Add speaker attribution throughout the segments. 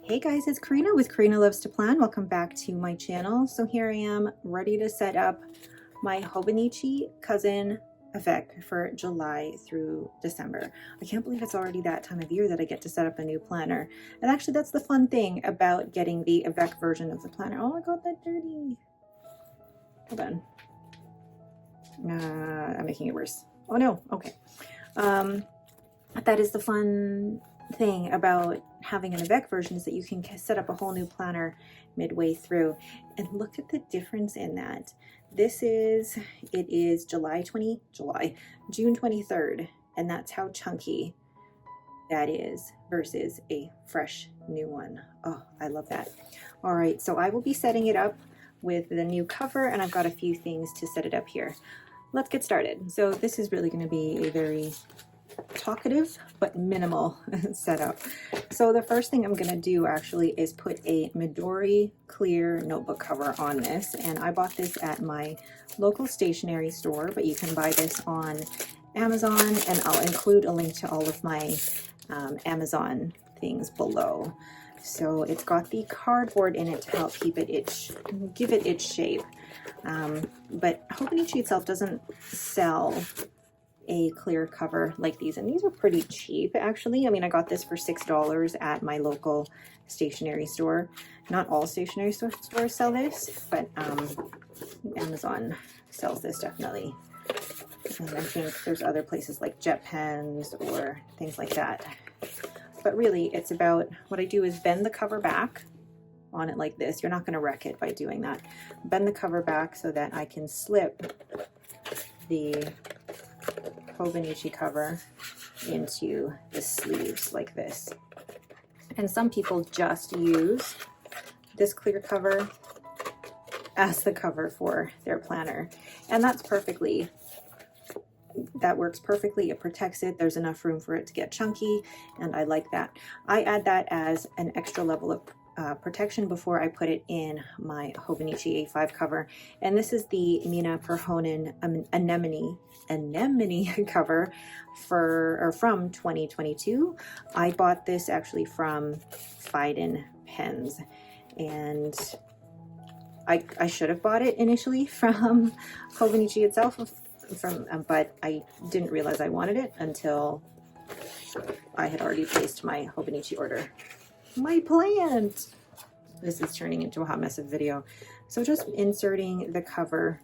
Speaker 1: Hey guys, it's Karina with Karina Loves to Plan. Welcome back to my channel. So here I am ready to set up my Hobonichi cousin AVEC for July through December. I can't believe it's already that time of year that I get to set up a new planner. And actually that's the fun thing about getting the AVEC version of the planner. Oh, I got that dirty. Hold on. I'm making it worse. Oh no, okay. That is the fun thing about having an AVEC version, is that you can set up a whole new planner midway through. And look at the difference in that. It is June 23rd, and that's how chunky that is versus a fresh new one. Oh, I love that. All right, so I will be setting it up with the new cover, and I've got a few things to set it up here. Let's get started. So this is really going to be a very talkative but minimal setup. So the first thing I'm going to do actually is put a Midori clear notebook cover on this, and I bought this at my local stationery store, but you can buy this on Amazon, and I'll include a link to all of my Amazon things below. So it's got the cardboard in it to help keep it give it its shape. But Hobonichi itself doesn't sell a clear cover like these, and these are pretty cheap actually. I mean, I got this for $6 at my local stationery store. Not all stationery stores sell this, but Amazon sells this definitely. And I think there's other places like Jet Pens or things like that. But really, it's about, what I do is bend the cover back on it like this. You're not going to wreck it by doing that. Bend the cover back so that I can slip the Hobonichi cover into the sleeves like this. And some people just use this clear cover as the cover for their planner, and that works perfectly. It protects it. There's enough room for it to get chunky, and I like that. I add that as an extra level of protection before I put it in my Hobonichi A5 cover. And this is the Mina Perhonen Anemone cover from 2022. I bought this actually from Fiden Pens, and I should have bought it initially from Hobonichi itself, but I didn't realize I wanted it until I had already placed my Hobonichi order. My plant! This is turning into a hot mess of video. So just inserting the cover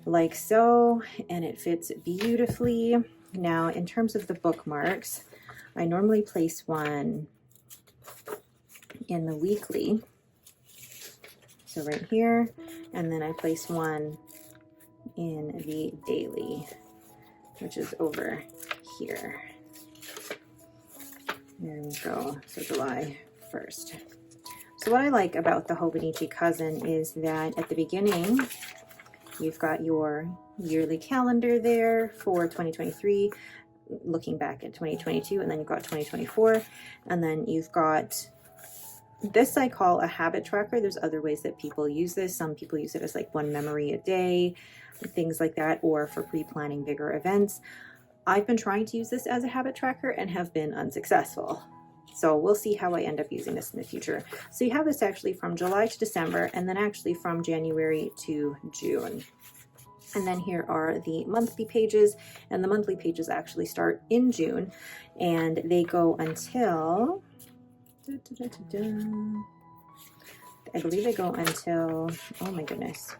Speaker 1: like so, and it fits beautifully. Now, in terms of the bookmarks, I normally place one in the weekly, so right here, and then I place one in the daily, which is over here. There we go. So July 1st. So what I like about the Hobonichi cousin is that at the beginning, you've got your yearly calendar there for 2023, looking back at 2022, and then you've got 2024, and then you've got this I call a habit tracker. There's other ways that people use this. Some people use it as like one memory a day, things like that, or for pre-planning bigger events. I've been trying to use this as a habit tracker and have been unsuccessful. So we'll see how I end up using this in the future. So you have this actually from July to December, and then actually from January to June. And then here are the monthly pages, and the monthly pages actually start in June, and they go until, I believe they go until, oh my goodness,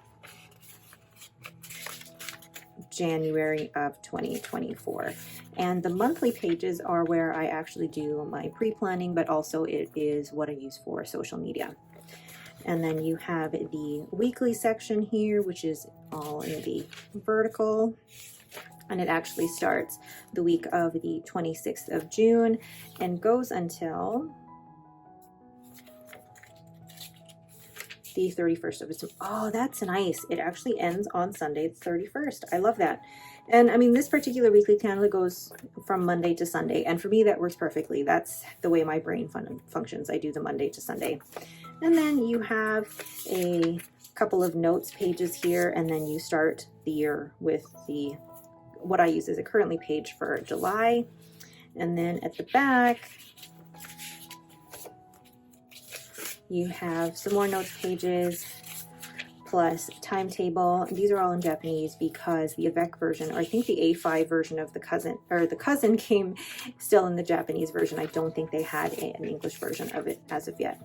Speaker 1: January of 2024. And the monthly pages are where I actually do my pre-planning, but also it is what I use for social media. And then you have the weekly section here, which is all in the vertical, and it actually starts the week of the 26th of June and goes until the 31st of December. Oh, that's nice. It actually ends on Sunday, the 31st. I love that. And I mean, this particular weekly calendar goes from Monday to Sunday, and for me that works perfectly. That's the way my brain functions. I do the Monday to Sunday. And then you have a couple of notes pages here, and then you start the year with what I use as a currently page for July. And then at the back, You have some more notes pages plus timetable. These are all in Japanese because the AVEC version, or I think the A5 version of the cousin came still in the Japanese version. I don't think they had an English version of it as of yet.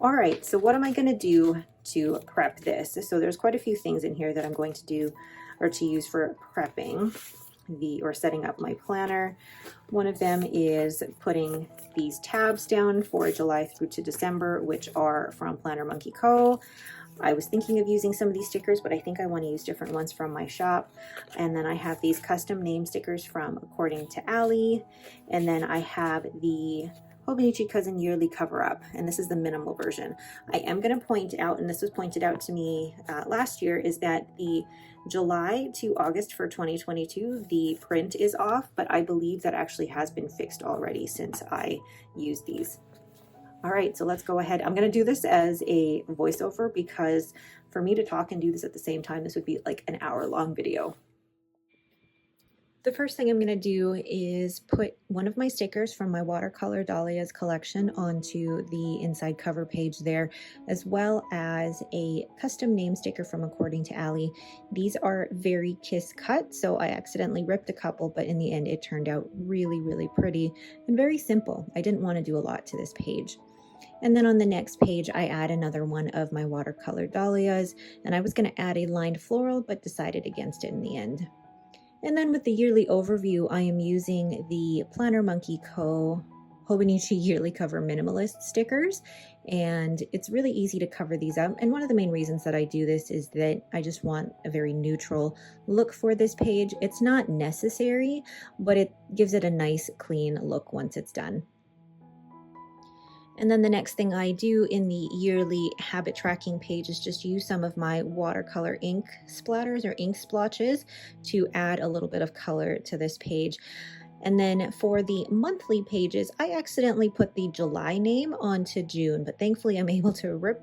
Speaker 1: All right, so what am I going to do to prep this? So there's quite a few things in here that I'm going to do or to use for prepping or setting up my planner. One of them is putting these tabs down for July through to December, which are from Planner Monkey Co. I was thinking of using some of these stickers, but I think I want to use different ones from my shop. And then I have these custom name stickers from According to Ali. And then I have the Hobonichi Cousin Yearly Cover Up, and this is the minimal version. I am going to point out, and this was pointed out to me last year, is that the July to August for 2022, the print is off, but I believe that actually has been fixed already since I used these. All right, so let's go ahead. I'm going to do this as a voiceover because for me to talk and do this at the same time, this would be like an hour-long video. The first thing I'm going to do is put one of my stickers from my watercolor Dahlias collection onto the inside cover page there, as well as a custom name sticker from According to Ali. These are very kiss cut, so I accidentally ripped a couple, but in the end it turned out really, really pretty and very simple. I didn't want to do a lot to this page. And then on the next page, I add another one of my watercolor Dahlias, and I was going to add a lined floral, but decided against it in the end. And then with the yearly overview, I am using the Planner Monkey Co. Hobonichi Yearly Cover Minimalist stickers, and it's really easy to cover these up. And one of the main reasons that I do this is that I just want a very neutral look for this page. It's not necessary, but it gives it a nice clean look once it's done. And then the next thing I do in the yearly habit tracking page is just use some of my watercolor ink splatters or ink splotches to add a little bit of color to this page. And then for the monthly pages, I accidentally put the July name onto June, but thankfully I'm able to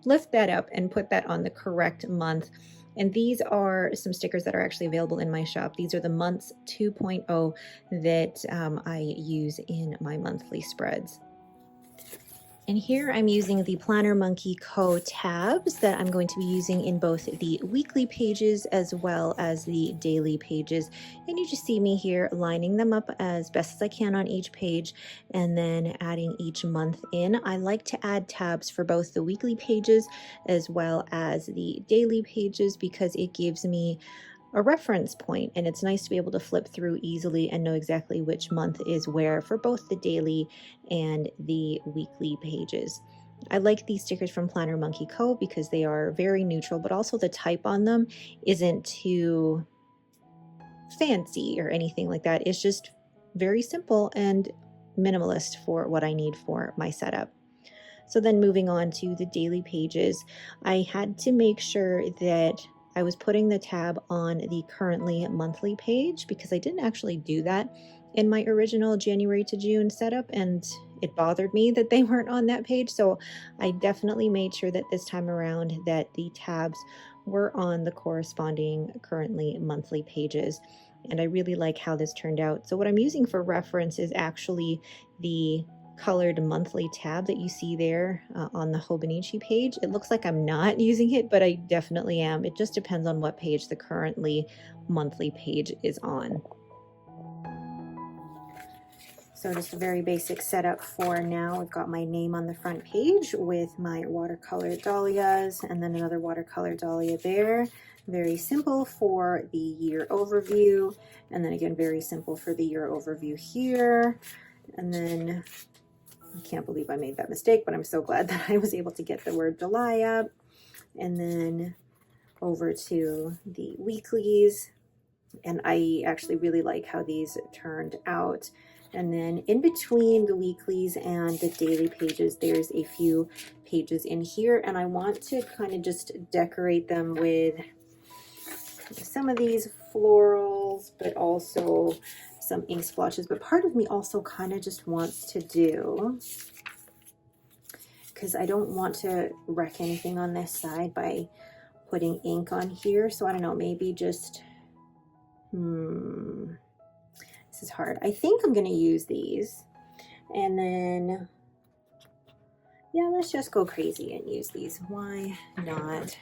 Speaker 1: lift that up and put that on the correct month. And these are some stickers that are actually available in my shop. These are the months 2.0 that I use in my monthly spreads. And here I'm using the Planner Monkey Co. tabs that I'm going to be using in both the weekly pages as well as the daily pages. And you just see me here lining them up as best as I can on each page and then adding each month in. I like to add tabs for both the weekly pages as well as the daily pages because it gives me a reference point, and it's nice to be able to flip through easily and know exactly which month is where for both the daily and the weekly pages. I like these stickers from Planner Monkey Co. because they are very neutral, but also the type on them isn't too fancy or anything like that. It's just very simple and minimalist for what I need for my setup. So then moving on to the daily pages, I had to make sure that I was putting the tab on the currently monthly page because I didn't actually do that in my original January to June setup, and it bothered me that they weren't on that page. So I definitely made sure that this time around that the tabs were on the corresponding currently monthly pages. And I really like how this turned out. So what I'm using for reference is actually the colored monthly tab that you see there on the Hobonichi page. It looks like I'm not using it, but I definitely am. It just depends on what page the currently monthly page is on. So just a very basic setup for now. I've got my name on the front page with my watercolor dahlias and then another watercolor dahlia there. Very simple for the year overview. And then again, very simple for the year overview here. And then I can't believe I made that mistake, but I'm so glad that I was able to get the word July up. And then over to the weeklies. And I actually really like how these turned out. And then in between the weeklies and the daily pages, there's a few pages in here. And I want to kind of just decorate them with some of these florals, but also some ink splotches. But part of me also kind of just wants to do, because I don't want to wreck anything on this side by putting ink on here. So I don't know, maybe just, this is hard. I think I'm going to use these and then yeah, let's just go crazy and use these. Why not?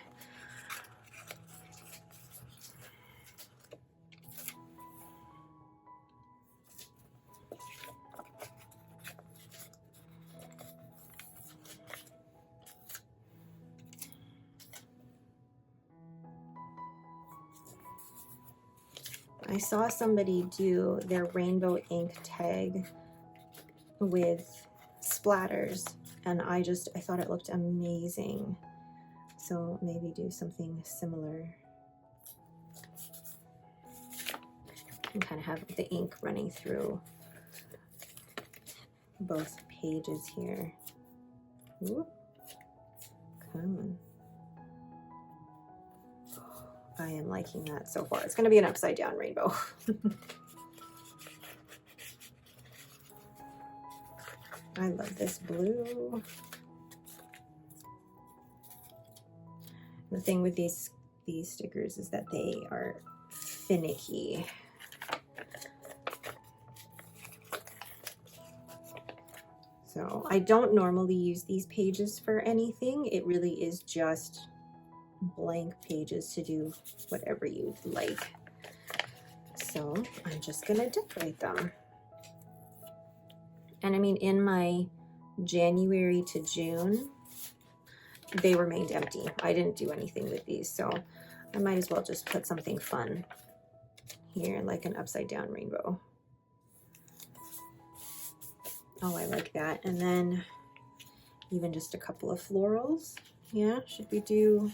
Speaker 1: I saw somebody do their rainbow ink tag with splatters, and I thought it looked amazing. So maybe do something similar and kind of have the ink running through both pages here. Ooh, come on. I am liking that so far. It's going to be an upside down rainbow. I love this blue. The thing with these stickers is that they are finicky. So I don't normally use these pages for anything. It really is just blank pages to do whatever you'd like. So I'm just gonna decorate them. And I mean, in my January to June, they remained empty. I didn't do anything with these, so I might as well just put something fun here, like an upside down rainbow. Oh, I like that. And then even just a couple of florals. Yeah, should we do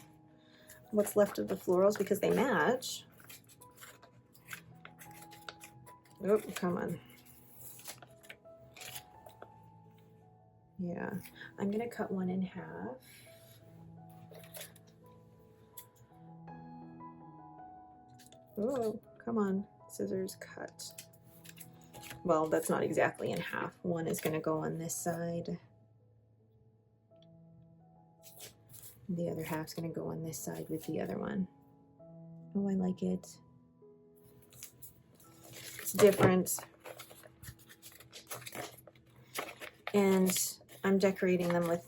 Speaker 1: what's left of the florals because they match? Oh, come on. Yeah, I'm gonna cut one in half. Oh, come on, scissors, cut. Well, that's not exactly in half. One is gonna go on this side. The other half's gonna go on this side with the other one. Oh, I like it. It's different. And I'm decorating them with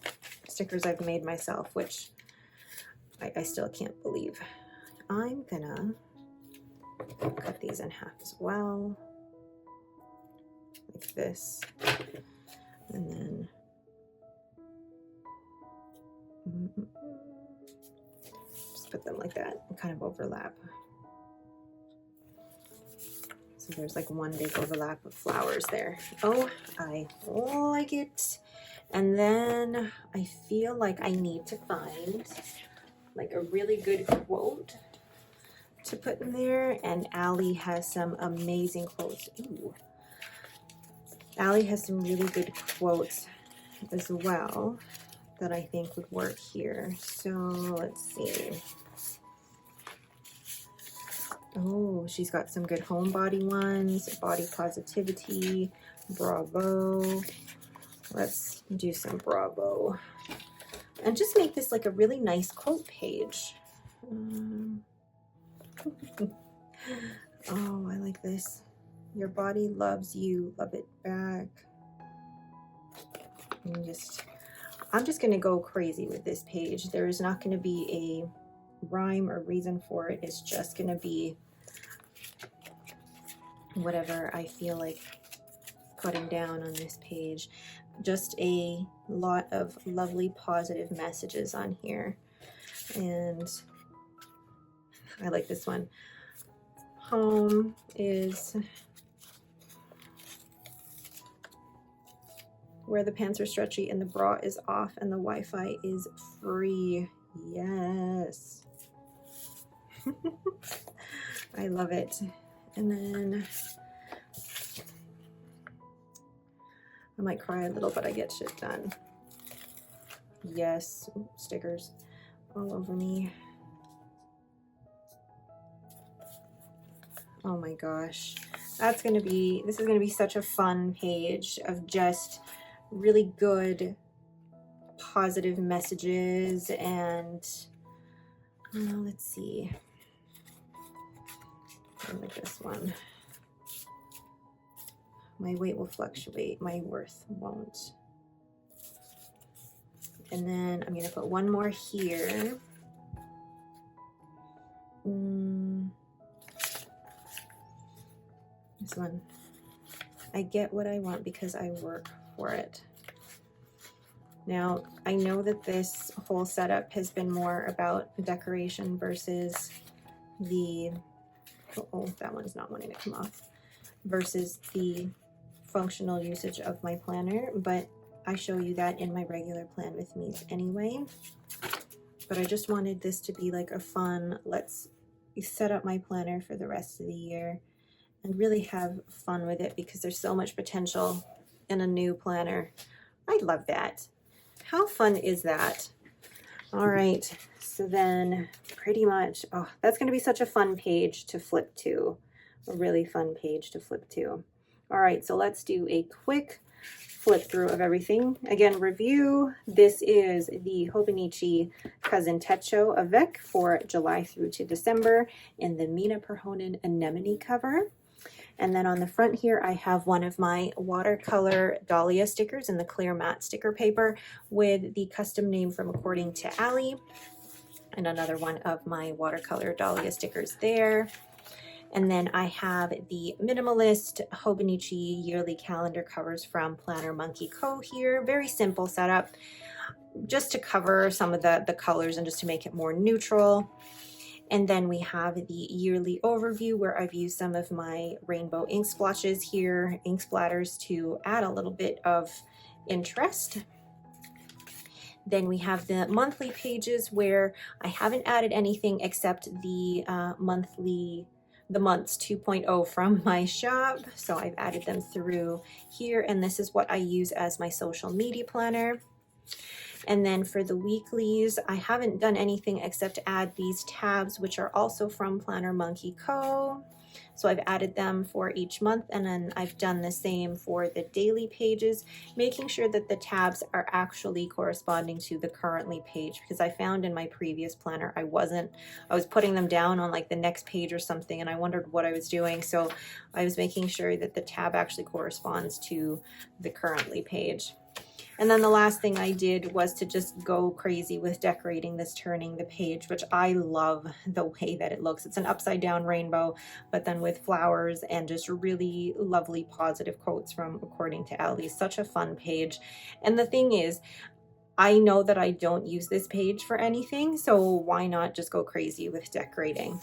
Speaker 1: stickers I've made myself, which I still can't believe. I'm gonna cut these in half as well, like this, and then just put them like that and kind of overlap. So there's like one big overlap of flowers there. Oh, I like it. And then I feel like I need to find like a really good quote to put in there, and Allie has some amazing quotes. Ooh. Allie has some really good quotes as well that I think would work here. So let's see. Oh, she's got some good homebody ones, body positivity, bravo. Let's do some bravo. And just make this like a really nice quote page. Oh, I like this. Your body loves you, love it back. And I'm just gonna go crazy with this page. There is not gonna be a rhyme or reason for it. It's just gonna be whatever I feel like putting down on this page. Just a lot of lovely positive messages on here. And I like this one. Home is where the pants are stretchy and the bra is off and the Wi-Fi is free. Yes. I love it. And then I might cry a little, but I get shit done. Yes. Ooh, stickers all over me. Oh my gosh. This is gonna be such a fun page of just really good positive messages. And let's see. I like this one. My weight will fluctuate, my worth won't. And then I'm gonna put one more here. This one. I get what I want because I work for it. Now, I know that this whole setup has been more about decoration versus the, oh, that one's not wanting to come off, versus the functional usage of my planner, but I show you that in my regular plan with me's anyway. But I just wanted this to be like a fun, let's set up my planner for the rest of the year and really have fun with it, because there's so much potential in a new planner. I love that. How fun is that? All right, so then pretty much, oh, that's gonna be such a fun page to flip to, a really fun page to flip to. All right, so let's do a quick flip through of everything. Again, review, this is the Hobonichi Cousin Techo AVEC for July through to December in the Mina Perhonen Anemone cover. And then on the front here, I have one of my watercolor Dahlia stickers in the clear matte sticker paper with the custom name from According to Allie, and another one of my watercolor Dahlia stickers there. And then I have the minimalist Hobonichi yearly calendar covers from Planner Monkey Co. here. Very simple setup, just to cover some of the colors and just to make it more neutral. And then we have the yearly overview where I've used some of my rainbow ink splotches here, ink splatters, to add a little bit of interest. Then we have the monthly pages where I haven't added anything except the months 2.0 from my shop. So I've added them through here, and this is what I use as my social media planner. And then for the weeklies, I haven't done anything except add these tabs, which are also from Planner Monkey Co. So I've added them for each month, and then I've done the same for the daily pages, making sure that the tabs are actually corresponding to the currently page, because I found in my previous planner I was putting them down on like the next page or something, and I wondered what I was doing. So I was making sure that the tab actually corresponds to the currently page. And then the last thing I did was to just go crazy with decorating this turning the page, which I love the way that it looks. It's an upside down rainbow, but then with flowers and just really lovely positive quotes from According to Allie. Such a fun page. And the thing is, I know that I don't use this page for anything, so why not just go crazy with decorating?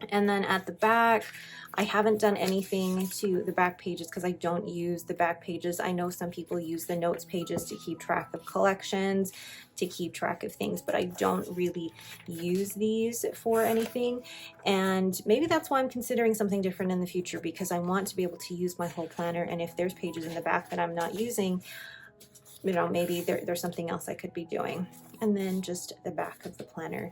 Speaker 1: And then at the back, I haven't done anything to the back pages because I don't use the back pages. I know some people use the notes pages to keep track of collections, to keep track of things, but I don't really use these for anything. And maybe that's why I'm considering something different in the future, because I want to be able to use my whole planner. And if there's pages in the back that I'm not using, you know, maybe there's something else I could be doing. And then just the back of the planner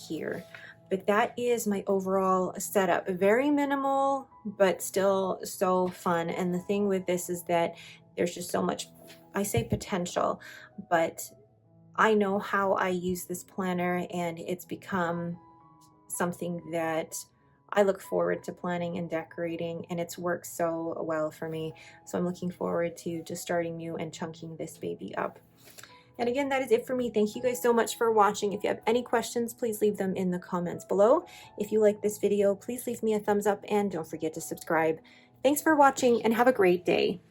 Speaker 1: here. But that is my overall setup. Very minimal, but still so fun. And the thing with this is that there's just so much, I say potential, but I know how I use this planner, and it's become something that I look forward to planning and decorating, and it's worked so well for me. So I'm looking forward to just starting new and chunking this baby up. And again, that is it for me. Thank you guys so much for watching. If you have any questions, please leave them in the comments below. If you like this video, please leave me a thumbs up and don't forget to subscribe. Thanks for watching and have a great day.